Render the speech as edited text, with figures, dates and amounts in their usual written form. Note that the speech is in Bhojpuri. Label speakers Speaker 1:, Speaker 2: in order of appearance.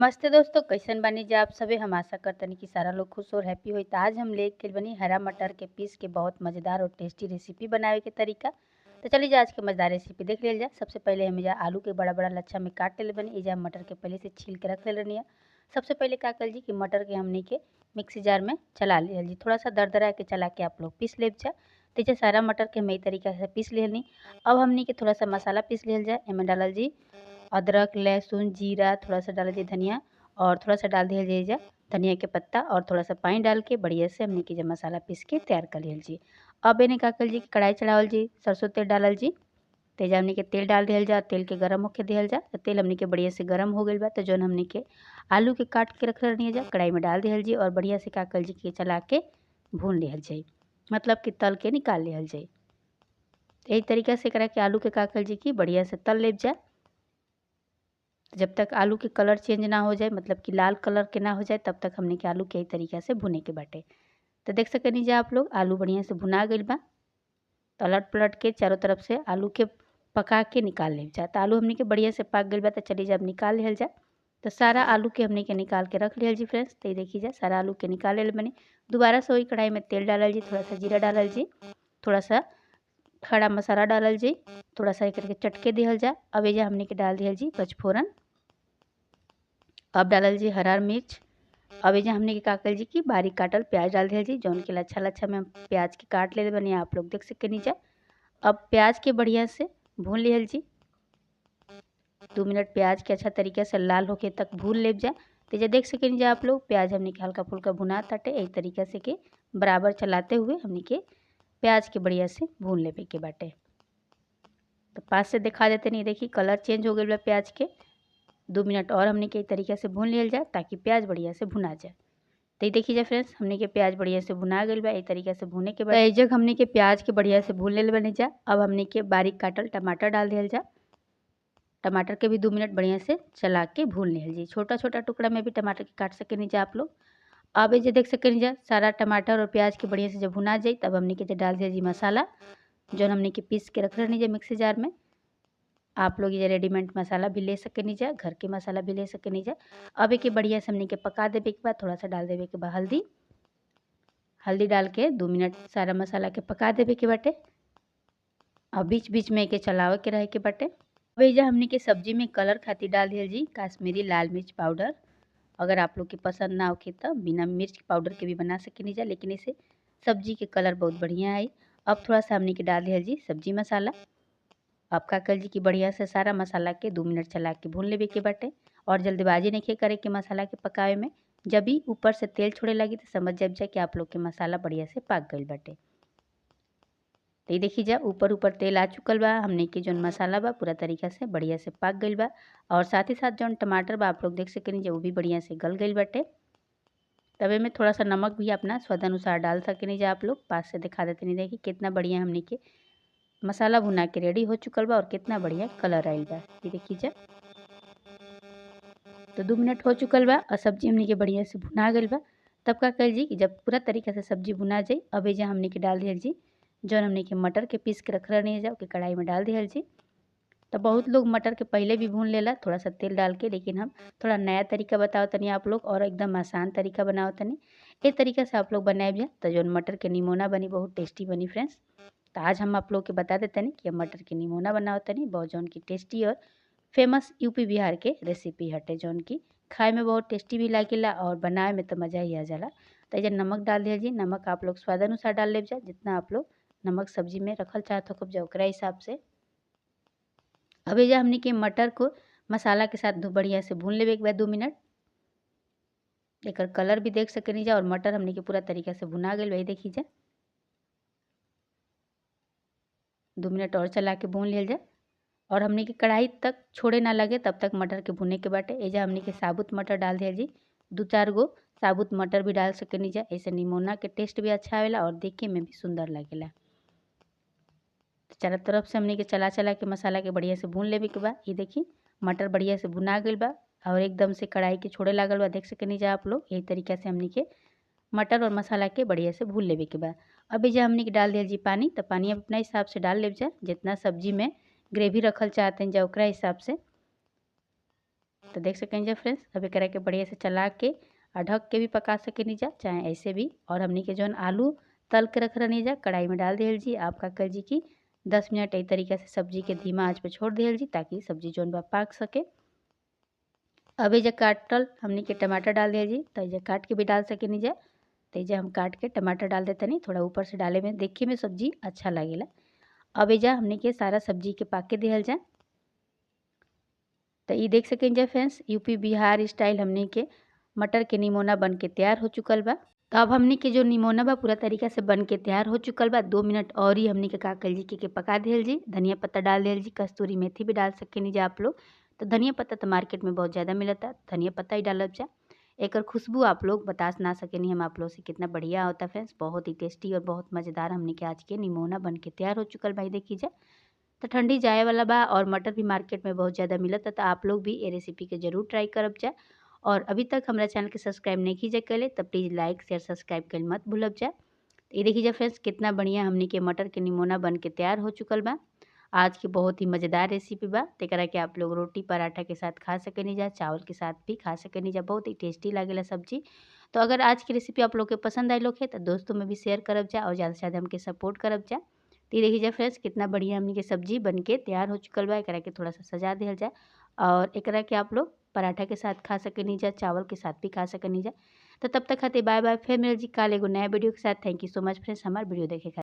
Speaker 1: नमस्ते दोस्तों, कैसन बानी जा आप सभी। हम आशा करतनी कि सारा लोग खुश और हैप्पी होई। त आज हम लेके बनी हरा मटर के पीस के बहुत मज़ेदार और टेस्टी रेसिपी बनावे के तरीका। तो चलिए जा आज के मज़ेदार रेसिपी देख लियल जा। सबसे पहले हम एजा आलू के बड़ा बड़ा लच्छा में काट लेले बनी। एजा मटर के पहले से छील के रख ले रहनी है। सबसे पहले का कल जी कि मटर के हमनी के मिक्सी जार में चला लियल जी। थोड़ा सा दरदरा के चला के आप लोग पीस लेब जा। तो एजा सारा मटर के हम ई तरीका से पीस लेनी। अब हमनी के थोड़ा सा मसाला पीस लियल जाए। एमे डालल जी अदरक, लहसुन, जीरा, थोड़ा सा डाल दिए धनिया और थोड़ा सा डाल दिया जाए धनिया के पत्ता और थोड़ा सा पानी डाल के बढ़िया से हमने की जब मसाला पीस के तैयार कर लियल जी। अब इन्हें का कर जी कढ़ाई चढ़ावल जी, सरसों तेल डालल जी। तेजा हमने के तेल डाल दिया जा, तेल के गरम होके दिया जा। तो तेल हमने के बढ़िया से गरम हो गई बा तो जौन हमने के आलू के काट के रख रही जा कढ़ाई में डाल दिया जी और बढ़िया से का कर जी के चला के भून लिहल जाए, मतलब कि तल के निकाल लिहल जाए। यही तरीका से करा के आलू के का कर जी की बढ़िया से तल लेब जा। जब तक आलू के कलर चेंज ना हो जाए, मतलब कि लाल कलर के ना हो जाए, तब तक हमने के आलू के ही तरीका से भुने के बाटे। तो देख सकनी जा आप लोग आलू बढ़िया से भुना गई बा। तो अलट पलट के चारों तरफ से आलू के पका के निकाल ले जा। तो आलू हमने के बढ़िया से पक गई बा। तो चलिए जब निकाल लिहल जा। तो सारा आलू के हमने के निकाल के रख लिहल जी फ्रेंड्स। तो देखिए जा सारा आलू के निकाल ले बने। दोबारा से वही कढ़ाई में तेल डालल जी, थोड़ा सा जीरा डालल जी, थोड़ा सा खड़ा मसाला डालल जी, थोड़ा सा एक करके चटके दिहल जा। अब ये हमने के डाल दिहल जी पचफोरन। अब डालल जी हरा मिर्च। अब एजा हमने के का कल जी की बारीक काटल प्याज डाल दिया जी, जौन के लच्छा लच्छा में हम प्याज के काट ले बनी, आप लोग देख सके नीचा। अब प्याज के बढ़िया से भून लिहल जी। 2 मिनट प्याज के अच्छा तरीके से लाल होके तक भून लेब जा। तो जे देख सके नीचा आप लोग प्याज हमने के हल्का फुल्का भुना ताटे। एक तरीके से के बराबर चलाते हुए हमने के प्याज के बढ़िया से भून लेबे के बाटे। तो पास से दिखा देते नहीं, देखिए कलर चेंज हो गई बा प्याज के। 2 मिनट और हमने के तरीके से भून लियल जाए ताकि प्याज बढ़िया से भुना जाए। तो देखिए जा फ्रेंड्स हमने के प्याज बढ़िया से भुना गई बा। एक तरीके से भुने के बाद एक जगह हमने के प्याज के बढ़िया से भून ले बने जा। अब हमने के बारीक काटल टमाटर डाल दिया जा। टमाटर के भी 2 मिनट बढ़िया से चला के भून लियल जी। छोटा छोटा टुकड़ा में भी टमाटर के काट सके नीचे आप लोग। अब ये देख सके नीचे सारा टमाटर और प्याज के बढ़िया से जब भुना जाए तब हमने के डाल दिया जी मसाला, जो हमने के पीस के रख रहे मिक्सी जार में। आप लोग ये रेडीमेड मसाला भी ले सके नीचे, घर के मसाला भी ले सके नीचे। अब एक बढ़िया से हमने के पका देवे के बाद थोड़ा सा डाल देवे के बाद हल्दी डाल के 2 मिनट सारा मसाला के पका देवे के बाटे। और बीच बीच में के चलावे के रहे के बाटे। अब एजा हमने के सब्जी में कलर खातिर डाल दिया जी काश्मीरी लाल मिर्च पाउडर। अगर आप लोग के पसंद ना होके तो बिना मिर्च पाउडर के भी बना सके नीचे, लेकिन इसे सब्जी के कलर बहुत बढ़िया आई। अब थोड़ा सा हमने के डाल दिया जी सब्जी मसाला। अब का कर जी की बढ़िया से सारा मसाला के 2 मिनट चला के भून लेवे के बाटे। और जल्दबाजी नहीं करे के मसाला के पकावे में। जब भी ऊपर से तेल छोड़े लगी तो समझ जब जाए कि आप लोग के मसाला बढ़िया से पक गई बाटे। तो ये देखिए जा ऊपर ऊपर तेल आ चुकल बा। हमने के जौन मसाला बा पूरा तरीका से बढ़िया से पक गई बा। और साथ ही साथ जौन टमाटर बा आप लोग देख सकेनी जो वो भी बढ़िया से गल गई बाटे। तवे में थोड़ा सा नमक भी अपना स्वाद अनुसार डाल सकेनी जा आप लोग। पास से दिखा देते नहीं, देखिए कितना बढ़िया हमने के मसाला भुना के रेडी हो चुकल बा और कितना बढ़िया कलर आइल बा। ये देखिए जा तो 2 मिनट हो चुकल बा और सब्जी हमने के बढ़िया से भुना गई बा। तब का कर जी कि जब पूरा तरीके से सब्जी भुना जाए अब एजा हमने के डाल दिया जी जौन हमने के मटर के पीस के रख रहे जाओ कि कढ़ाई में डाल दिया जी। तो बहुत लोग मटर के पहले भी भून लेला थोड़ा सा तेल डाल के, लेकिन हम थोड़ा नया तरीका बताओ तनी आप लोग और एकदम आसान तरीका बनाओ तनी। ये तरीका से आप लोग बनाए जा तो जौन मटर के निमोना बनी बहुत टेस्टी बनी फ्रेंड्स। तो आज हम आप लोग के बता देते नहीं कि मटर के निमोना बनाओ तनी बहुत जौन की टेस्टी और फेमस यूपी बिहार के रेसिपी हटे, जौन की खाए में बहुत टेस्टी भी लागेला और बनाए में तो मज़ा ही आ जाला। तो ये नमक डाल दिया जी। नमक आप लोग स्वाद अनुसार डाल ले जा, जितना आप लोग नमक सब्जी में रखल चाहत हो जा ओकरा हिसाब से। अब एजा हमने के मटर को मसाला के साथ बढ़िया से भून लेवे के बाद 2 मिनट एक कलर भी देख सके जा और मटर हमने के पूरा तरीका से भुना गई वही देखी जा। 2 मिनट और चला के भून लिया जाए और हमने के कढ़ाई तक छोड़े ना लगे तब तक मटर के भुने के बाटे। एजा हमने के साबुत मटर डाल दिया जी। 2-4 गो साबुत मटर भी डाल सके जा, ऐसे निमोना के टेस्ट भी अच्छा आवेला और देखे में भी सुंदर लगेला। तो चारों तरफ से हमने के चला चला के मसाला के बढ़िया से भून लेवे के बाद ये देखिए मटर बढ़िया से भुना गई बा और एकदम से कढ़ाई के छोड़े लागल बा, देख सके जा आप लोग। यही तरीका से हमने के मटर और मसाला के बढ़िया से भून लेवे के बाद अब एजा हमने के डाल दिया जी पानी। तो पानी आप अपना हिसाब से डाल ले जा, जितना सब्जी में ग्रेवी रखल चाहते हैं जा ओकरा हिसाब से। तो देख सकें जा फ्रेंड्स, अब एकरा के बढ़िया से चला के और ढक के भी पका सकेनी जा, चाहे ऐसे भी। और हमनी के जौन आलू तल के रख रहनी जा कढ़ाई में डाल दिहल जी। आप का कर जी कि 10 मिनट यही तरीके से सब्जी के धीमा आंच पे छोड़ दिहल जी, ताकि सब्जी जौन बा पाक सके। अब एजा काटल हमनी के टमाटर डाल दिया जी, तो एजा काट के भी डाल सकेनी जा। तो एजा हम काट के टमाटर डाल देते नहीं, थोड़ा ऊपर से डाले में देखे में सब्जी अच्छा लगेला। अब एजा हमनी के सारा सब्जी के पाके दिहल जाए। तो ये देख सकें जा फ्रेंड्स, यूपी बिहार स्टाइल हमनी के मटर के निमोना बन के तैयार हो चुकल बा। तो अब हमनी के जो निमोना बा पूरा तरीका से बन के तैयार हो चुकल बा। 2 मिनट और ही हमनी के का कल जी के पका दिहल जी। धनिया पत्ता डाल दिहल जी, कस्तूरी मेथी भी डाल सकेनी जा आप लोग। तो धनिया पत्ता तो मार्केट में बहुत ज़्यादा मिलता, धनिया पत्ता ही डालब जा। एक खुशबू आप लोग बता ना सकेनी हम आप लोग से कितना बढ़िया होता फ्रेंड्स, बहुत ही टेस्टी और बहुत मज़ेदार हमनी के आज के निमोना बन के तैयार हो चुकल भाई देखी जा। तो ठंडी जाए वाला बा और मटर भी मार्केट में बहुत ज़्यादा मिलता, तो आप लोग भी ये रेसिपी के जरूर ट्राई करब जा। और अभी तक हमारा चैनल के सब्सक्राइब नहीं कीजिए कैले, तो प्लीज़ लाइक शेयर सब्सक्राइब कर मत भूलब जा। तो ये देखिए जा फ्रेंड्स, कितना बढ़िया हमनी के मटर के निमोना बन के तैयार हो चुकल बा। आज की बहुत ही मज़ेदार रेसिपी बा। तेकरा के आप लोग रोटी पराठा के साथ खा सकेनी जा, चावल के साथ भी खा सकेनी जा, बहुत ही टेस्टी लागेला सब्जी। तो अगर आज की रेसिपी आप लोग के पसंद आई लोग है तो दोस्तों में भी शेयर करब जा और ज़्यादा से ज़्यादा हमके सपोर्ट करब जा। तो ये देखिए जा फ्रेंड्स, कितना बढ़िया हमनी के सब्जी बन के तैयार हो चुकल बा। एकरा के थोड़ा सा सजा दिया जाए और एकरा के आप लोग पराठा के साथ खा सकेनी जा, चावल के साथ भी खा सकेनी जा। तो तब तक खाते बाय बाय, फिर मिल जी काल एगो नया वीडियो के साथ। Thank you so much friends हमारे वीडियो देखे खातिर।